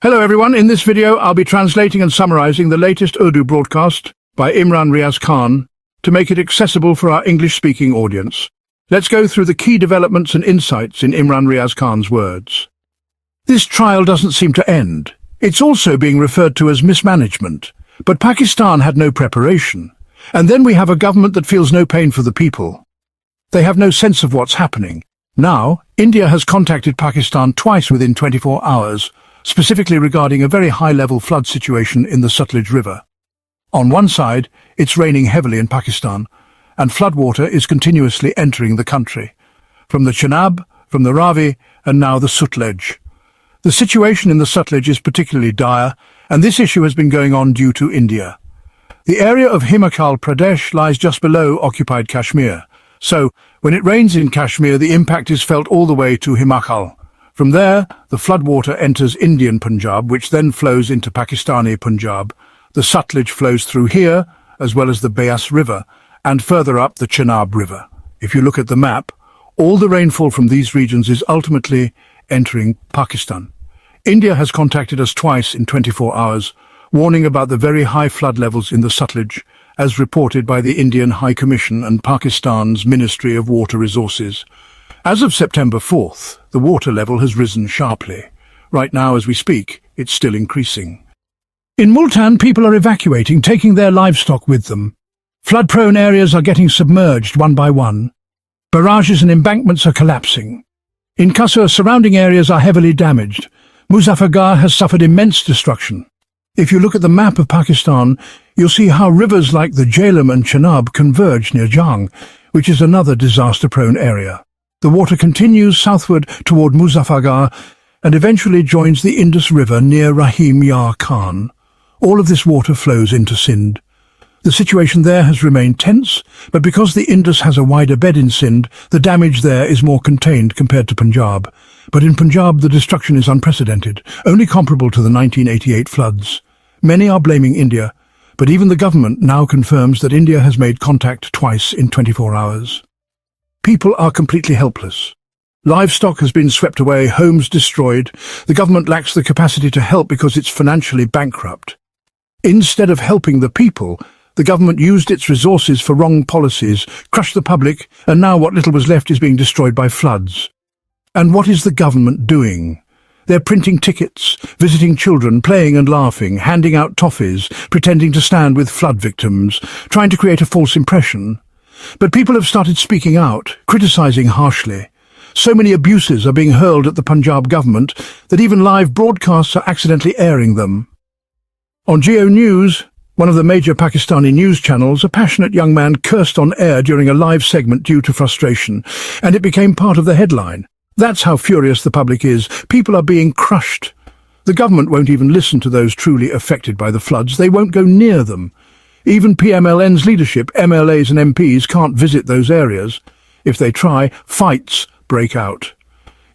Hello everyone, in this video I'll be translating and summarizing the latest Urdu broadcast by Imran Riaz Khan to make it accessible for our English-speaking audience. Let's go through the key developments and insights in Imran Riaz Khan's words. This trial doesn't seem to end. It's also being referred to as mismanagement. But Pakistan had no preparation. And then we have a government that feels no pain for the people. They have no sense of what's happening. Now, India has contacted Pakistan twice within 24 hours, specifically regarding a very high-level flood situation in the Sutlej River. On one side, it's raining heavily in Pakistan, and floodwater is continuously entering the country, from the Chenab, from the Ravi, and now the Sutlej. The situation in the Sutlej is particularly dire, and this issue has been going on due to India. The area of Himachal Pradesh lies just below occupied Kashmir, so when it rains in Kashmir, the impact is felt all the way to Himachal. From there, the floodwater enters Indian Punjab, which then flows into Pakistani Punjab. The Sutlej flows through here, as well as the Beas River, and further up the Chenab River. If you look at the map, all the rainfall from these regions is ultimately entering Pakistan. India has contacted us twice in 24 hours, warning about the very high flood levels in the Sutlej, as reported by the Indian High Commission and Pakistan's Ministry of Water Resources. As of September 4th, the water level has risen sharply. Right now, as we speak, it's still increasing. In Multan, people are evacuating, taking their livestock with them. Flood-prone areas are getting submerged one by one. Barrages and embankments are collapsing. In Kasur, surrounding areas are heavily damaged. Muzaffargarh has suffered immense destruction. If you look at the map of Pakistan, you'll see how rivers like the Jhelum and Chenab converge near Jang, which is another disaster-prone area. The water continues southward toward Muzaffargarh and eventually joins the Indus River near Rahim Yar Khan. All of this water flows into Sindh. The situation there has remained tense, but because the Indus has a wider bed in Sindh, the damage there is more contained compared to Punjab. But in Punjab, the destruction is unprecedented, only comparable to the 1988 floods. Many are blaming India, but even the government now confirms that India has made contact twice in 24 hours. People are completely helpless. Livestock has been swept away, homes destroyed. The government lacks the capacity to help because it's financially bankrupt. Instead of helping the people, the government used its resources for wrong policies, crushed the public, and now what little was left is being destroyed by floods. And what is the government doing? They're printing tickets, visiting children, playing and laughing, handing out toffees, pretending to stand with flood victims, trying to create a false impression. But people have started speaking out, criticizing harshly. So many abuses are being hurled at the Punjab government that even live broadcasts are accidentally airing them. On Geo News, one of the major Pakistani news channels, a passionate young man cursed on air during a live segment due to frustration, and it became part of the headline. That's how furious the public is. People are being crushed. The government won't even listen to those truly affected by the floods. They won't go near them. Even PMLN's leadership, MLAs and MPs, can't visit those areas. If they try, fights break out.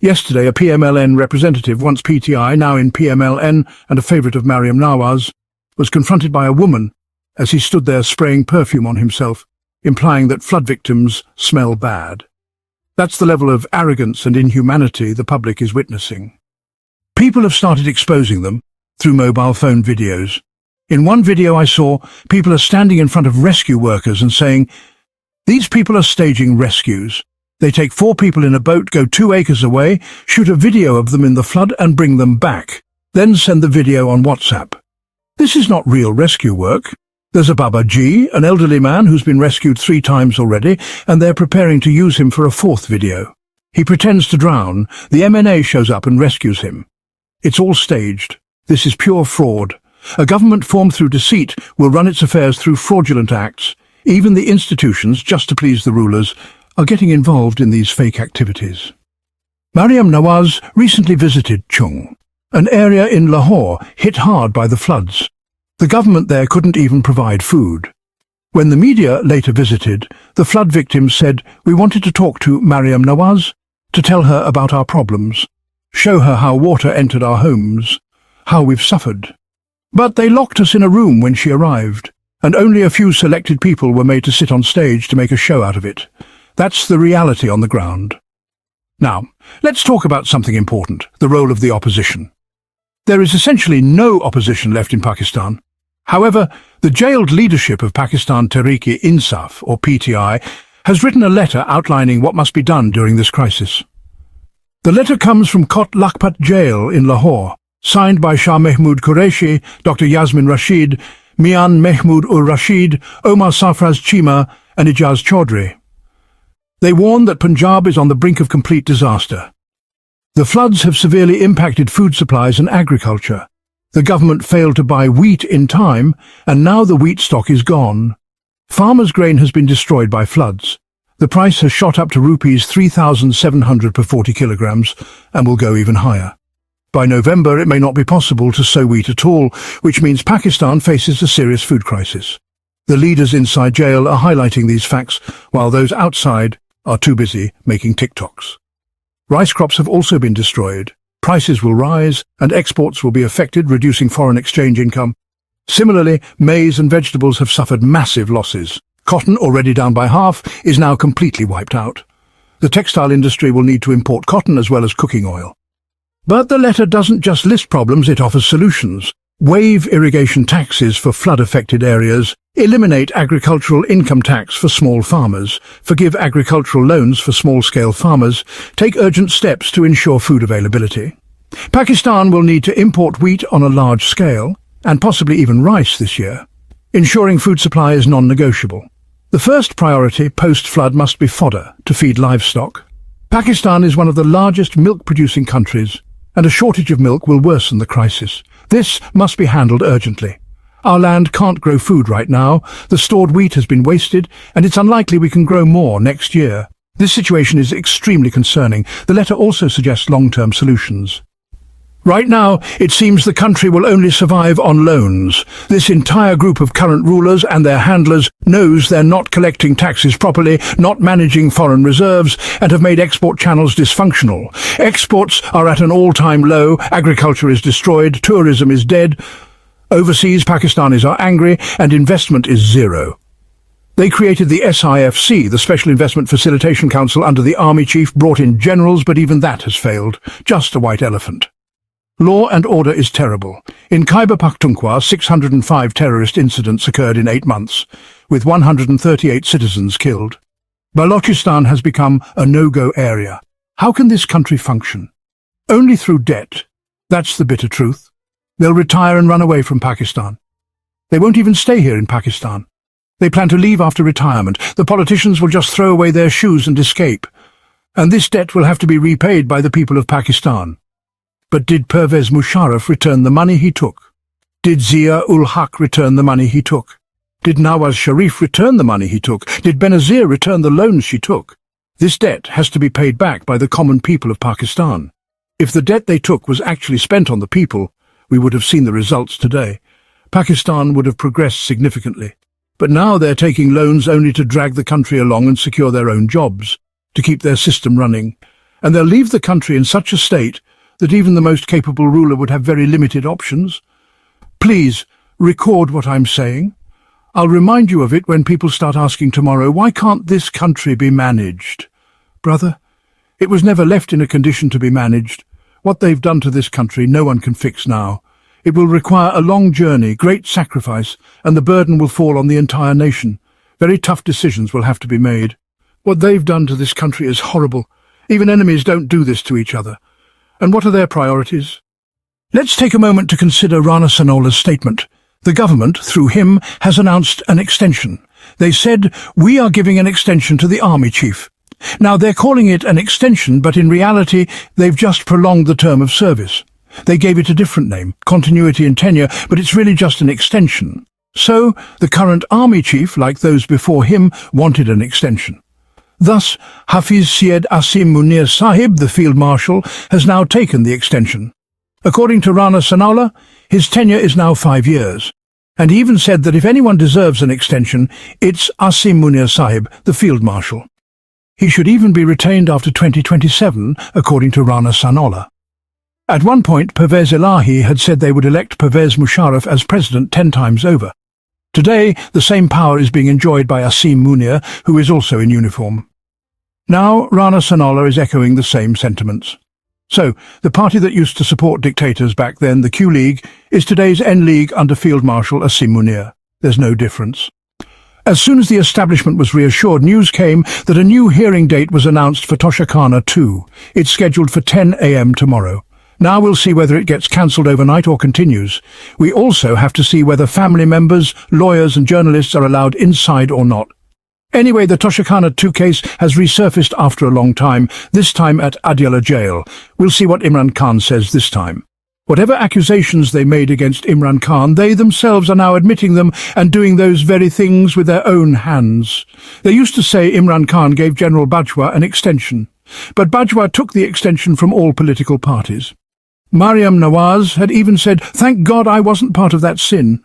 Yesterday, a PMLN representative, once PTI, now in PMLN, and a favourite of Mariam Nawaz, was confronted by a woman as he stood there spraying perfume on himself, implying that flood victims smell bad. That's the level of arrogance and inhumanity the public is witnessing. People have started exposing them through mobile phone videos. In one video I saw, people are standing in front of rescue workers and saying, "These people are staging rescues. They take 4 people in a boat, go 2 acres away, shoot a video of them in the flood and bring them back, then send the video on WhatsApp. This is not real rescue work. There's a Baba Ji, an elderly man who's been rescued 3 times already, and they're preparing to use him for a 4th video. He pretends to drown. The MNA shows up and rescues him. It's all staged. This is pure fraud. A government formed through deceit will run its affairs through fraudulent acts. Even the institutions, just to please the rulers, are getting involved in these fake activities." Mariam Nawaz recently visited Chung, an area in Lahore hit hard by the floods. The government there couldn't even provide food. When the media later visited, the flood victims said, "We wanted to talk to Mariam Nawaz, to tell her about our problems, show her how water entered our homes, how we've suffered. But they locked us in a room when she arrived, and only a few selected people were made to sit on stage to make a show out of it. That's the reality on the ground." Now, let's talk about something important, the role of the opposition. There is essentially no opposition left in Pakistan. However, the jailed leadership of Pakistan Tehreek-e-Insaf, or PTI, has written a letter outlining what must be done during this crisis. The letter comes from Kot Lakhpat Jail in Lahore, signed by Shah Mahmood Qureshi, Dr. Yasmin Rashid, Mian Mahmood-ur-Rashid, Omar Safraz Chima and Ijaz Chaudhry. They warn that Punjab is on the brink of complete disaster. The floods have severely impacted food supplies and agriculture. The government failed to buy wheat in time, and now the wheat stock is gone. Farmers' grain has been destroyed by floods. The price has shot up to rupees 3,700 per 40 kilograms and will go even higher. By November, it may not be possible to sow wheat at all, which means Pakistan faces a serious food crisis. The leaders inside jail are highlighting these facts, while those outside are too busy making TikToks. Rice crops have also been destroyed. Prices will rise and exports will be affected, reducing foreign exchange income. Similarly, maize and vegetables have suffered massive losses. Cotton, already down by half, is now completely wiped out. The textile industry will need to import cotton as well as cooking oil. But the letter doesn't just list problems, it offers solutions. Waive irrigation taxes for flood-affected areas, eliminate agricultural income tax for small farmers, forgive agricultural loans for small-scale farmers, take urgent steps to ensure food availability. Pakistan will need to import wheat on a large scale, and possibly even rice this year. Ensuring food supply is non-negotiable. The first priority post-flood must be fodder to feed livestock. Pakistan is one of the largest milk-producing countries, and a shortage of milk will worsen the crisis. This must be handled urgently. Our land can't grow food right now, the stored wheat has been wasted, and it's unlikely we can grow more next year. This situation is extremely concerning. The letter also suggests long-term solutions. Right now, it seems the country will only survive on loans. This entire group of current rulers and their handlers knows they're not collecting taxes properly, not managing foreign reserves, and have made export channels dysfunctional. Exports are at an all-time low, agriculture is destroyed, tourism is dead. Overseas, Pakistanis are angry, and investment is zero. They created the SIFC, the Special Investment Facilitation Council, under the army chief, brought in generals, but even that has failed. Just a white elephant. Law and order is terrible. In Khyber Pakhtunkhwa, 605 terrorist incidents occurred in 8 months, with 138 citizens killed. Balochistan has become a no-go area. How can this country function? Only through debt. That's the bitter truth. They'll retire and run away from Pakistan. They won't even stay here in Pakistan. They plan to leave after retirement. The politicians will just throw away their shoes and escape. And this debt will have to be repaid by the people of Pakistan. But did Pervez Musharraf return the money he took? Did Zia-ul-Haq return the money he took? Did Nawaz Sharif return the money he took? Did Benazir return the loans she took? This debt has to be paid back by the common people of Pakistan. If the debt they took was actually spent on the people, we would have seen the results today. Pakistan would have progressed significantly. But now they're taking loans only to drag the country along and secure their own jobs, to keep their system running. And they'll leave the country in such a state that even the most capable ruler would have very limited options. Please, record what I'm saying. I'll remind you of it when people start asking tomorrow, why can't this country be managed? Brother, it was never left in a condition to be managed. What they've done to this country, no one can fix now. It will require a long journey, great sacrifice, and the burden will fall on the entire nation. Very tough decisions will have to be made. What they've done to this country is horrible. Even enemies don't do this to each other. And what are their priorities? Let's take a moment to consider Rana Sanola's statement. The government, through him, has announced an extension. They said, we are giving an extension to the army chief. Now they're calling it an extension, but in reality, they've just prolonged the term of service. They gave it a different name, continuity and tenure, but it's really just an extension. So, the current army chief, like those before him, wanted an extension. Thus, Hafiz Syed Asim Munir Sahib, the Field Marshal, has now taken the extension. According to Rana Sanola, his tenure is now 5 years, and he even said that if anyone deserves an extension, it's Asim Munir Sahib, the Field Marshal. He should even be retained after 2027, according to Rana Sanola. At one point, Pervez Elahi had said they would elect Pervez Musharraf as president 10 times over. Today, the same power is being enjoyed by Asim Munir, who is also in uniform. Now, Rana Sanola is echoing the same sentiments. So, the party that used to support dictators back then, the Q League, is today's N League under Field Marshal Asim Munir. There's no difference. As soon as the establishment was reassured, news came that a new hearing date was announced for Toshakhana 2. It's scheduled for 10 a.m. tomorrow. Now we'll see whether it gets cancelled overnight or continues. We also have to see whether family members, lawyers and journalists are allowed inside or not. Anyway, the Toshakhana 2 case has resurfaced after a long time, this time at Adiala jail. We'll see what Imran Khan says this time. Whatever accusations they made against Imran Khan, they themselves are now admitting them and doing those very things with their own hands. They used to say Imran Khan gave General Bajwa an extension, but Bajwa took the extension from all political parties. Mariam Nawaz had even said, "Thank God I wasn't part of that sin."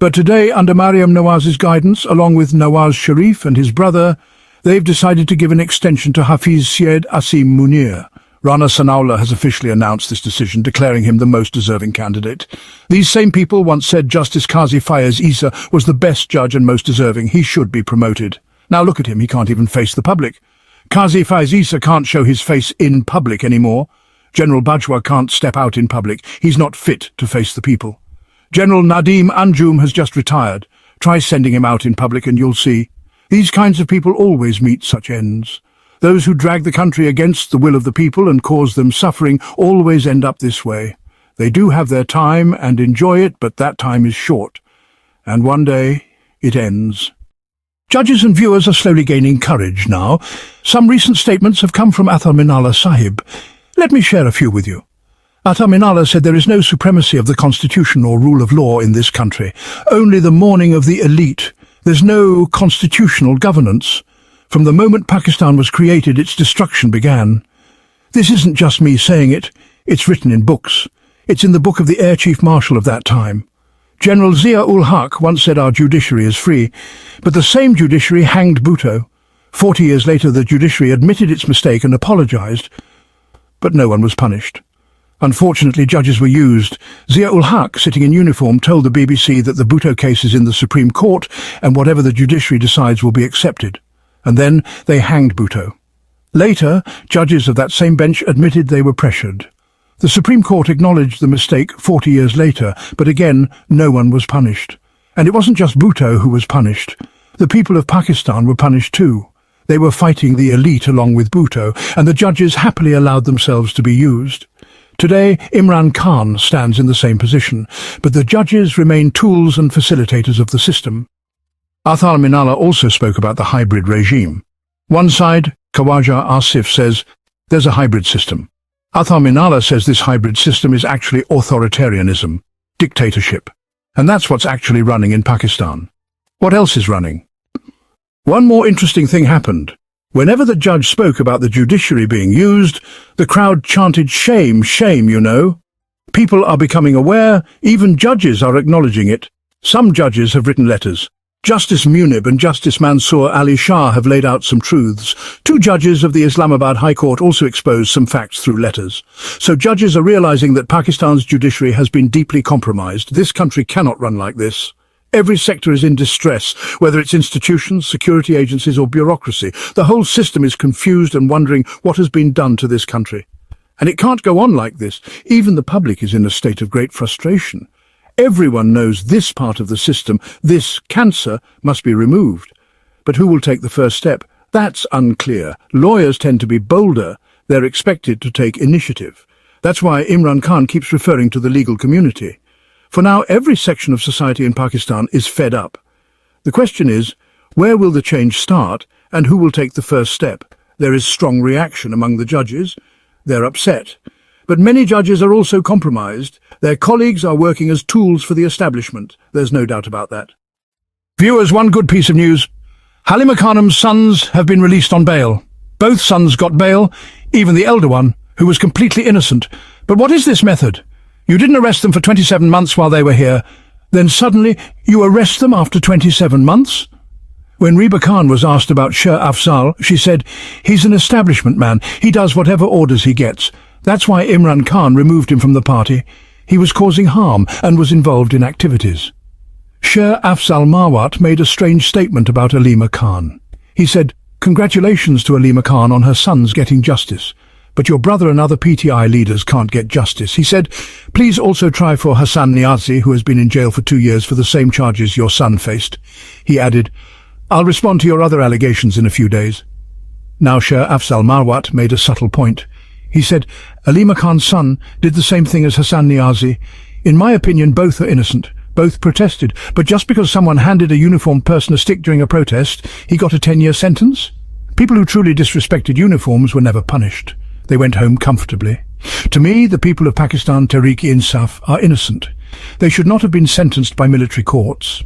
But today, under Mariam Nawaz's guidance, along with Nawaz Sharif and his brother, they've decided to give an extension to Hafiz Syed Asim Munir. Rana Sanaullah has officially announced this decision, declaring him the most deserving candidate. These same people once said Justice Qazi Faiz Issa was the best judge and most deserving. He should be promoted. Now look at him, he can't even face the public. Qazi Faiz Issa can't show his face in public anymore. General Bajwa can't step out in public. He's not fit to face the people. General Nadim Anjum has just retired. Try sending him out in public and you'll see. These kinds of people always meet such ends. Those who drag the country against the will of the people and cause them suffering always end up this way. They do have their time and enjoy it, but that time is short. And one day, it ends. Judges and viewers are slowly gaining courage now. Some recent statements have come from Athar Minallah Sahib. Let me share a few with you. Athar Minallah said there is no supremacy of the constitution or rule of law in this country, only the mourning of the elite. There's no constitutional governance. From the moment Pakistan was created, its destruction began. This isn't just me saying it. It's written in books. It's in the book of the Air Chief Marshal of that time. General Zia-ul-Haq once said our judiciary is free, but the same judiciary hanged Bhutto. 40 years later, the judiciary admitted its mistake and apologized, but no one was punished. Unfortunately, judges were used. Zia-ul-Haq, sitting in uniform, told the BBC that the Bhutto case is in the Supreme Court and whatever the judiciary decides will be accepted. And then they hanged Bhutto. Later, judges of that same bench admitted they were pressured. The Supreme Court acknowledged the mistake 40 years later, but again, no one was punished. And it wasn't just Bhutto who was punished. The people of Pakistan were punished too. They were fighting the elite along with Bhutto, and the judges happily allowed themselves to be used. Today, Imran Khan stands in the same position, but the judges remain tools and facilitators of the system. Athar Minallah also spoke about the hybrid regime. One side, Khawaja Asif, says there's a hybrid system. Athar Minallah says this hybrid system is actually authoritarianism, dictatorship. And that's what's actually running in Pakistan. What else is running? One more interesting thing happened. Whenever the judge spoke about the judiciary being used, the crowd chanted, "Shame, shame, you know." People are becoming aware, even judges are acknowledging it. Some judges have written letters. Justice Munib and Justice Mansoor Ali Shah have laid out some truths. Two judges of the Islamabad High Court also exposed some facts through letters. So judges are realizing that Pakistan's judiciary has been deeply compromised. This country cannot run like this. Every sector is in distress, whether it's institutions, security agencies or bureaucracy. The whole system is confused and wondering what has been done to this country. And it can't go on like this. Even the public is in a state of great frustration. Everyone knows this part of the system, this cancer, must be removed. But who will take the first step? That's unclear. Lawyers tend to be bolder. They're expected to take initiative. That's why Imran Khan keeps referring to the legal community. For now, every section of society in Pakistan is fed up. The question is, where will the change start and who will take the first step? There is strong reaction among the judges. They're upset. But many judges are also compromised. Their colleagues are working as tools for the establishment. There's no doubt about that. Viewers, one good piece of news. Halima Khanum's sons have been released on bail. Both sons got bail, even the elder one, who was completely innocent. But what is this method? You didn't arrest them for 27 months while they were here. Then suddenly you arrest them after 27 months? When Reba Khan was asked about Shah Afzal, she said, "He's an establishment man. He does whatever orders he gets. That's why Imran Khan removed him from the party. He was causing harm and was involved in activities." Shah Afzal Mawat made a strange statement about Alima Khan. He said, "Congratulations to Alima Khan on her sons getting justice. but your brother and other PTI leaders can't get justice. He said, please also try for Hassan Niazi, who has been in jail for 2 years for the same charges your son faced. He added, I'll respond to your other allegations in a few days. Now Shah Afzal Marwat made a subtle point. He said, Alima Khan's son did the same thing as Hassan Niazi. In my opinion, both are innocent. Both protested, but just because someone handed a uniformed person a stick during a protest, he got a 10-year sentence? People who truly disrespected uniforms were never punished. They went home comfortably. To me, the people of Pakistan Tehreek-e-Insaf are innocent. They should not have been sentenced by military courts.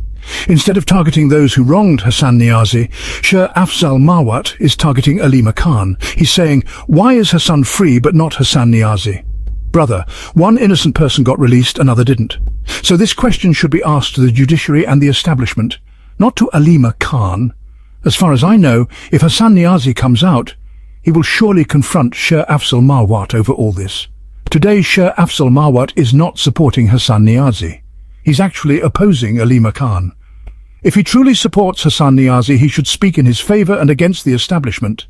Instead of targeting those who wronged Hassan Niazi, Shah Afzal Marwat is targeting Alima Khan. He's saying, why is Hassan free but not Hassan Niazi? Brother, one innocent person got released, another didn't. So this question should be asked to the judiciary and the establishment, not to Alima Khan. As far as I know, if Hassan Niazi comes out, he will surely confront Shah Afzal Marwat over all this. Today, Shah Afzal Marwat is not supporting Hassan Niazi. He's actually opposing Alima Khan. If he truly supports Hassan Niazi, he should speak in his favor and against the establishment.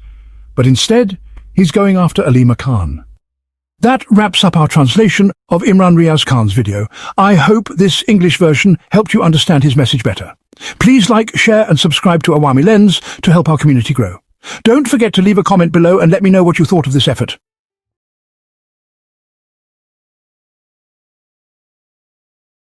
But instead, he's going after Alima Khan. That wraps up our translation of Imran Riaz Khan's video. I hope this English version helped you understand his message better. Please like, share and subscribe to Awami Lens to help our community grow. Don't forget to leave a comment below and let me know what you thought of this effort.